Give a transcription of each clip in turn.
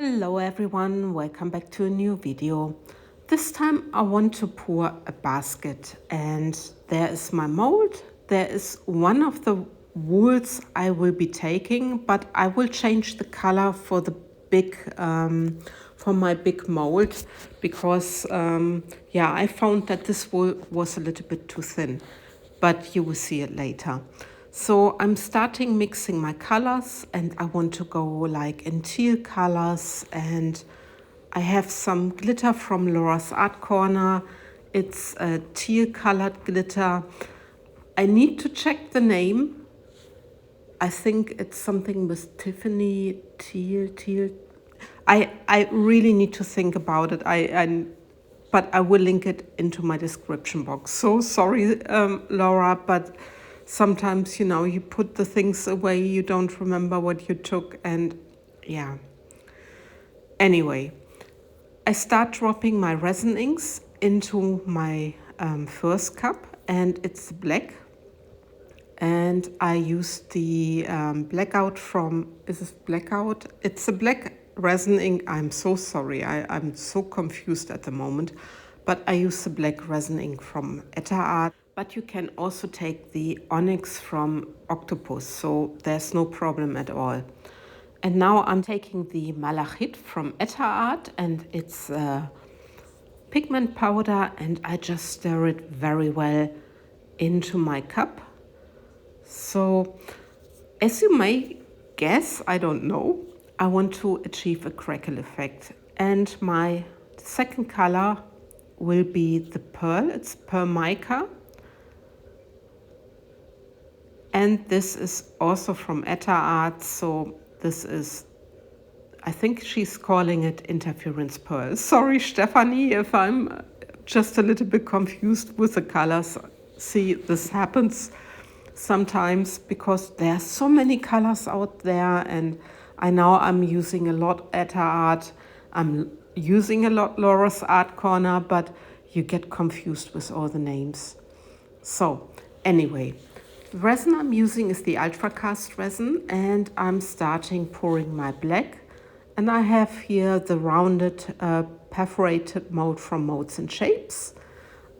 Hello everyone, welcome back to a new video. This time I want to pour a basket, and there is my mold. There is one of the wools I will be taking, but I will change the color for the big for my big mold because yeah, I found that this wool was a little bit too thin, but you will see it later. So I'm starting mixing my colors, and I want to go like in teal colors, and I have some glitter from Laura's Art Corner. It's a teal colored glitter. I need to check the name. I think it's something with Tiffany teal. I really need to think about it. But I will link it into my description box. So sorry, Laura, but sometimes, you put the things away, you don't remember what you took, and yeah. Anyway, I start dropping my resin inks into my first cup, and it's black. And I use the blackout from, is this blackout? It's a black resin ink. I'm so sorry, I'm so confused at the moment. But I use the black resin ink from Etter Art. But you can also take the onyx from Octopus, so there's no problem at all. And now I'm taking the malachite from Etter Art, and it's pigment powder, and I just stir it very well into my cup. So, as you may guess, I don't know, I want to achieve a crackle effect. And my second color will be the pearl. It's pearl mica. And this is also from Etter Art. So this is, I think she's calling it interference pearl. Sorry, Stephanie, if I'm just a little bit confused with the colors. See, this happens sometimes because there are so many colors out there, and I know I'm using a lot Etter Art, I'm using a lot Laura's Art Corner, but you get confused with all the names. So anyway, the resin I'm using is the Ultracast Resin, and I'm starting pouring my black, and I have here the rounded perforated mold from MoldsandShapes.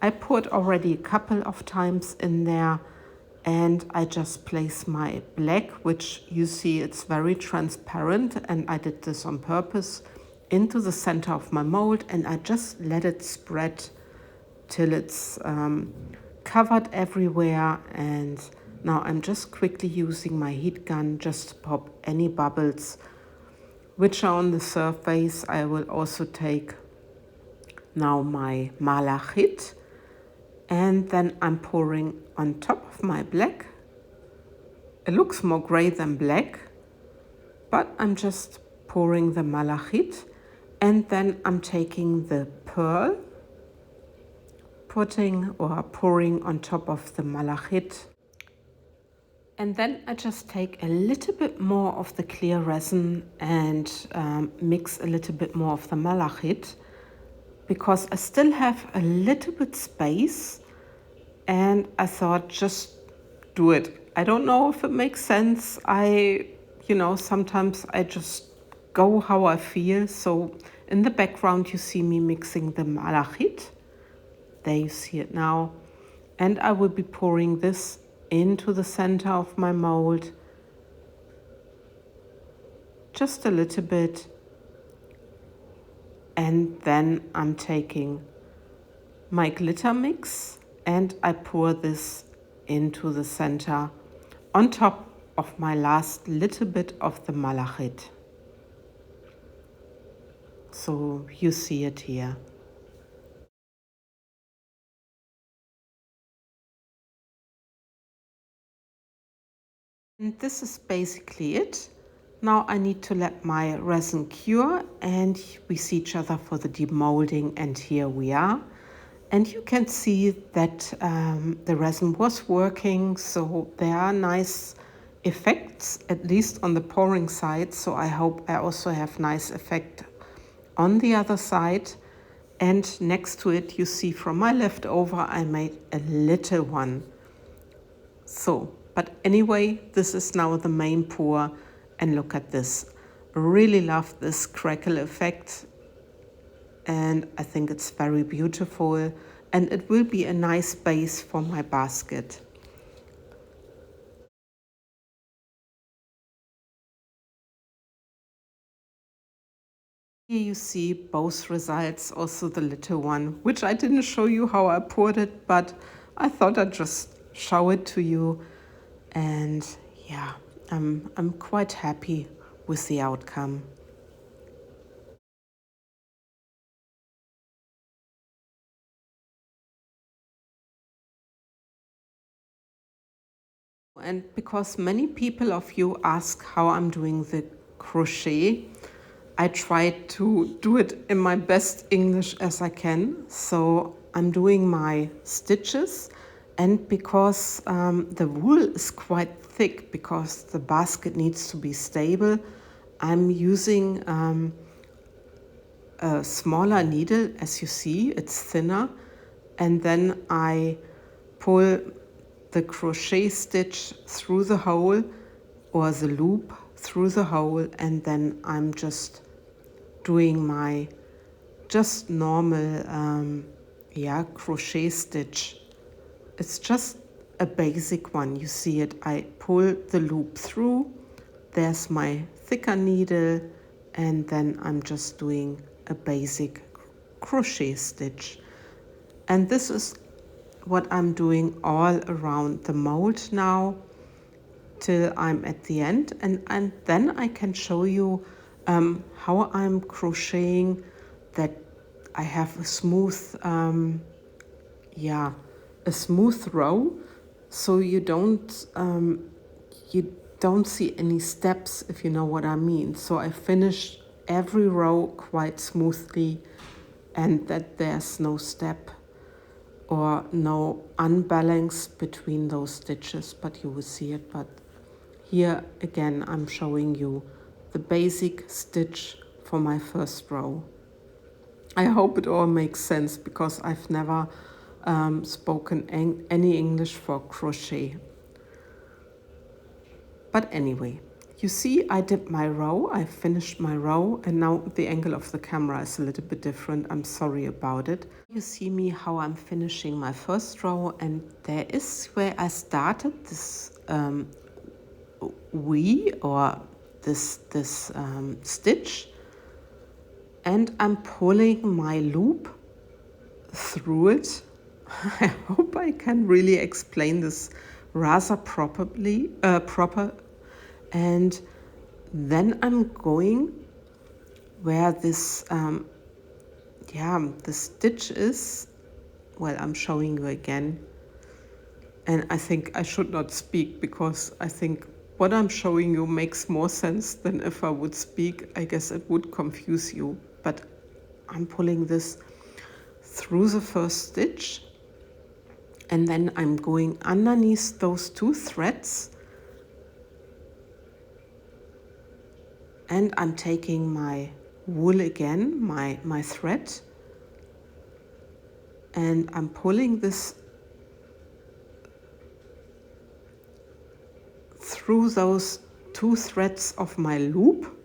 I poured already a couple of times in there, and I just place my black, which you see it's very transparent, and I did this on purpose, into the center of my mold, and I just let it spread till it's covered everywhere. And now I'm just quickly using my heat gun just to pop any bubbles which are on the surface. I will also take now my malachite, and then I'm pouring on top of my black. It looks more gray than black, but I'm just pouring the malachite, and then I'm taking the pearl, pouring on top of the malachite. And then I just take a little bit more of the clear resin and mix a little bit more of the malachite, because I still have a little bit space, and I thought just do it. I don't know if it makes sense. Sometimes I just go how I feel. So in the background you see me mixing the malachite. There you see it now. And I will be pouring this into the center of my mold. Just a little bit. And then I'm taking my glitter mix, and I pour this into the center on top of my last little bit of the malachite. So you see it here. And this is basically it. Now I need to let my resin cure, and we see each other for the demolding, and here we are. And you can see that the resin was working, so there are nice effects, at least on the pouring side. So I hope I also have nice effect on the other side. And next to it, you see from my leftover, I made a little one. So, but anyway, this is now the main pour, and look at this. really love this crackle effect, and I think it's very beautiful, and it will be a nice base for my basket. Here you see both results, also the little one, which I didn't show you how I poured it, but I thought I'd just show it to you. And yeah, I'm quite happy with the outcome. And because many people of you ask how I'm doing the crochet, I try to do it in my best English as I can. So I'm doing my stitches, and because the wool is quite thick, because the basket needs to be stable, I'm using a smaller needle. As you see, it's thinner, and then I pull the crochet stitch through the hole, or the loop through the hole, and then I'm just doing my just normal crochet stitch. It's just a basic one. You see it, I pull the loop through, there's my thicker needle, and then I'm just doing a basic crochet stitch. And this is what I'm doing all around the mold now till I'm at the end, and then I can show you how I'm crocheting that I have a smooth a smooth row, so you don't see any steps, if you know what I mean. So I finish every row quite smoothly, and that there's no step or no unbalance between those stitches, but you will see it. But here again, I'm showing you the basic stitch for my first row. I hope it all makes sense, because I've never spoken any English for crochet. But anyway, you see I did my row, I finished my row, and now the angle of the camera is a little bit different. I'm sorry about it. You see me how I'm finishing my first row, and there is where I started this V, or this stitch, and I'm pulling my loop through it. I hope I can really explain this rather proper. And then I'm going where this the stitch is. Well, I'm showing you again, and I think I should not speak, because I think what I'm showing you makes more sense than if I would speak. I guess it would confuse you, but I'm pulling this through the first stitch, and then I'm going underneath those two threads, and I'm taking my wool again, my thread, and I'm pulling this through those two threads of my loop,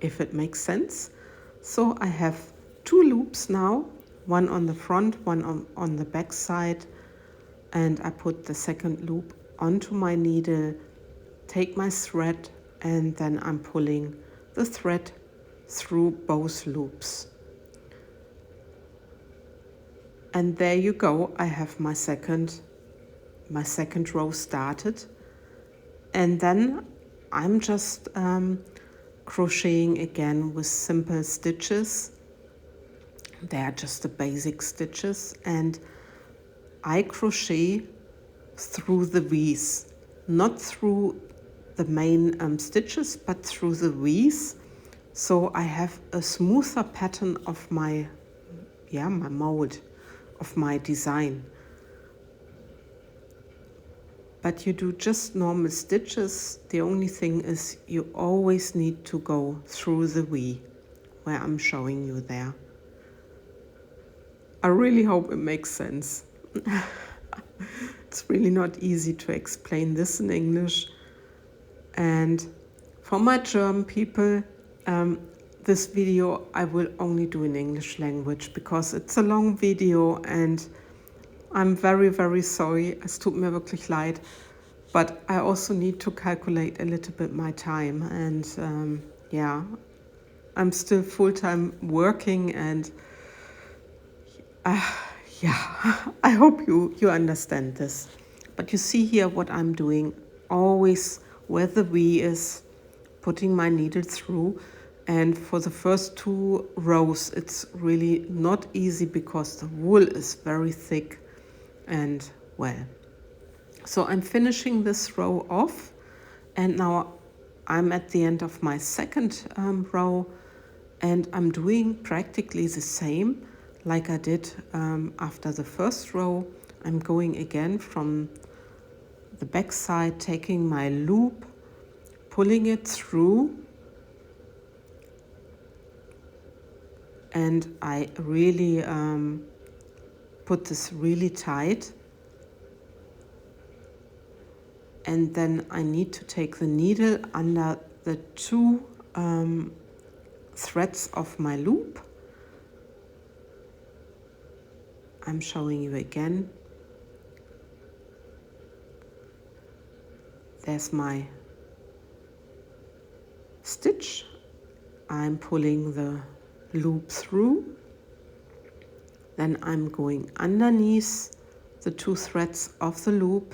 if it makes sense. So I have two loops now, one on the front, one on the back side, and I put the second loop onto my needle, take my thread, and then I'm pulling the thread through both loops. And there you go, I have my second row started. And then I'm just crocheting again with simple stitches. They are just the basic stitches, and I crochet through the V's, not through the main stitches, but through the V's. So I have a smoother pattern of my mold, of my design. But you do just normal stitches. The only thing is you always need to go through the V, where I'm showing you there. I really hope it makes sense. It's really not easy to explain this in English. And for my German people, This video I will only do in English language because it's a long video and I'm very, very sorry. Es tut mir wirklich leid. But I also need to calculate a little bit my time. And yeah, I'm still full-time working and yeah, I hope you understand this. But you see here what I'm doing. Always where the V is, putting my needle through. And for the first 2 rows, it's really not easy because the wool is very thick and well. So I'm finishing this row off, and now I'm at the end of my second row, and I'm doing practically the same like I did after the first row. I'm going again from the back side, taking my loop, pulling it through, and I really put this really tight. And then I need to take the needle under the 2 threads of my loop. I'm showing you again. There's my stitch. I'm pulling the loop through. Then I'm going underneath the 2 threads of the loop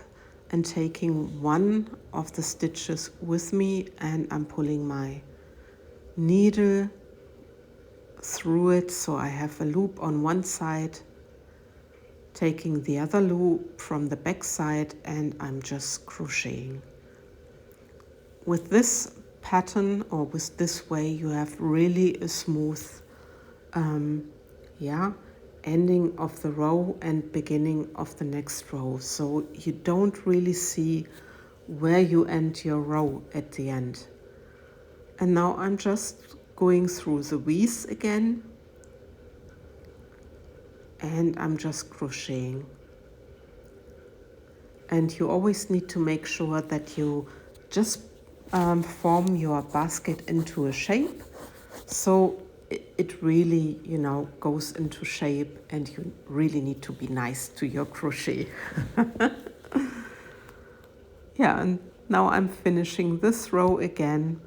and taking one of the stitches with me, and I'm pulling my needle through it, so I have a loop on one side, taking the other loop from the back side, and I'm just crocheting. With this pattern or with this way, you have really a smooth ending of the row and beginning of the next row, so you don't really see where you end your row at the end. And now I'm just going through the V's again, and I'm just crocheting. And you always need to make sure that you just form your basket into a shape, so it really, you know, goes into shape, and you really need to be nice to your crochet. Yeah, and now I'm finishing this row again,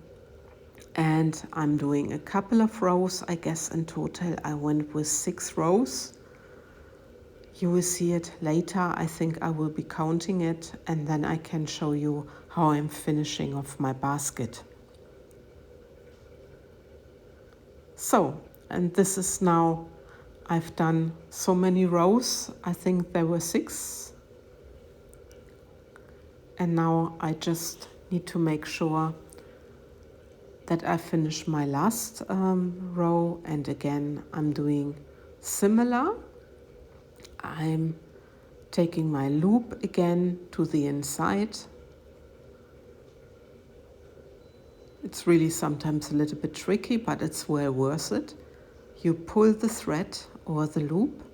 and I'm doing a couple of rows. I guess in total I went with 6 rows. You will see it later. I think I will be counting it, and then I can show you how I'm finishing off my basket. So, and this is now, I've done so many rows. I think there were 6. And now I just need to make sure that I finish my last row. And again, I'm doing similar. I'm taking my loop again to the inside. It's really sometimes a little bit tricky, but it's well worth it. You pull the thread or the loop,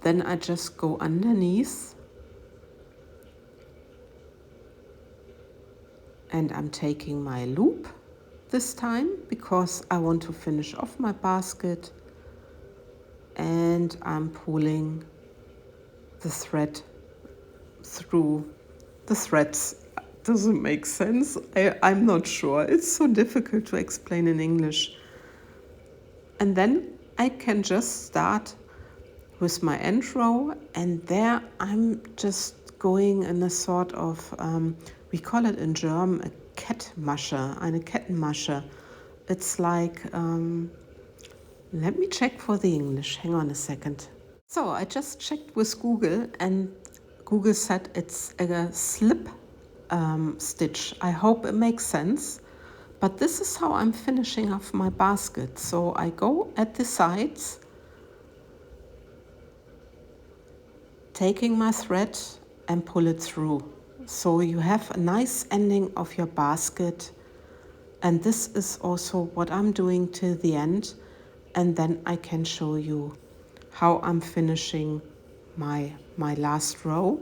then I just go underneath, and I'm taking my loop this time because I want to finish off my basket, and I'm pulling the thread through the threads. Doesn't make sense. I'm not sure. It's so difficult to explain in English. And then I can just start with my end row, and there I'm just going in a sort of, we call it in German a Kettmasche, eine Kettenmasche. It's like, let me check for the English. Hang on a second. So I just checked with Google, and Google said it's a slip stitch. I hope it makes sense. But this is how I'm finishing off my basket. So I go at the sides, taking my thread and pull it through. So you have a nice ending of your basket. And this is also what I'm doing till the end. And then I can show you how I'm finishing my last row.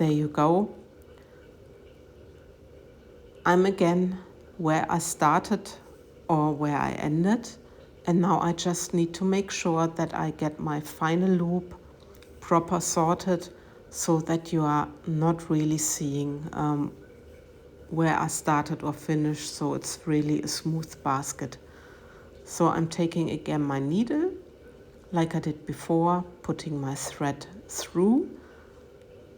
there you go. I'm again where I started or where I ended, and now I just need to make sure that I get my final loop proper sorted so that you are not really seeing where I started or finished, so it's really a smooth basket. So I'm taking again my needle like I did before, putting my thread through.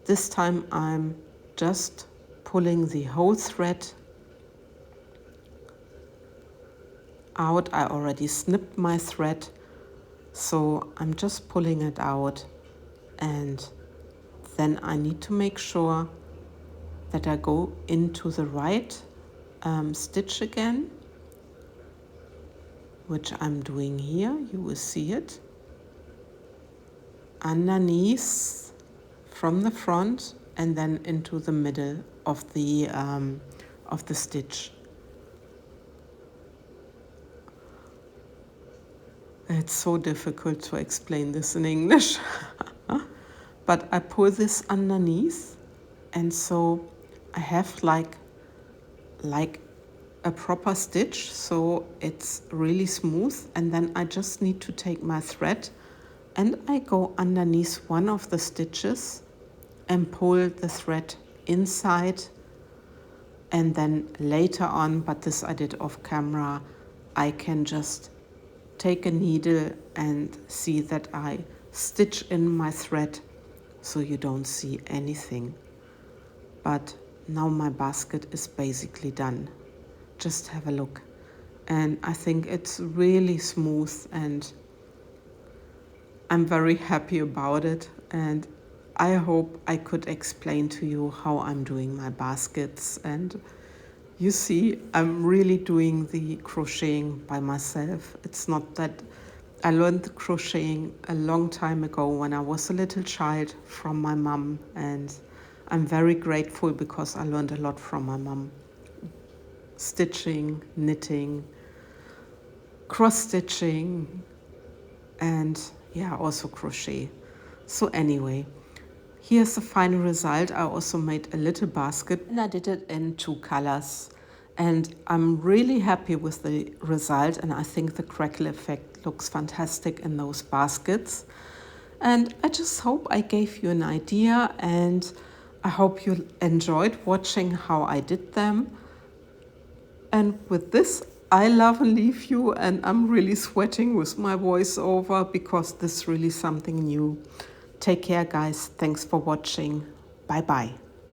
This time I'm just pulling the whole thread out. I already snipped my thread, so I'm just pulling it out, and then I need to make sure that I go into the right stitch again, which I'm doing here. You will see it underneath from the front and then into the middle of the stitch. It's so difficult to explain this in English. But I pull this underneath, and so I have like a proper stitch, so it's really smooth. And then I just need to take my thread and I go underneath one of the stitches and pull the thread inside, and then later on, but this I did off camera, I can just take a needle and see that I stitch in my thread so you don't see anything. But now my basket is basically done. Just have a look, and I think it's really smooth and I'm very happy about it, and I hope I could explain to you how I'm doing my baskets. And you see, I'm really doing the crocheting by myself. It's not that I learned the crocheting a long time ago when I was a little child from my mom, and I'm very grateful because I learned a lot from my mom. Stitching, knitting, cross-stitching, and yeah, also crochet. So anyway, here's the final result. I also made a little basket and I did it in 2 colors. And I'm really happy with the result, and I think the crackle effect looks fantastic in those baskets. And I just hope I gave you an idea, and I hope you enjoyed watching how I did them. And with this, I love and leave you, and I'm really sweating with my voiceover because this is really something new. Take care, guys. Thanks for watching. Bye-bye.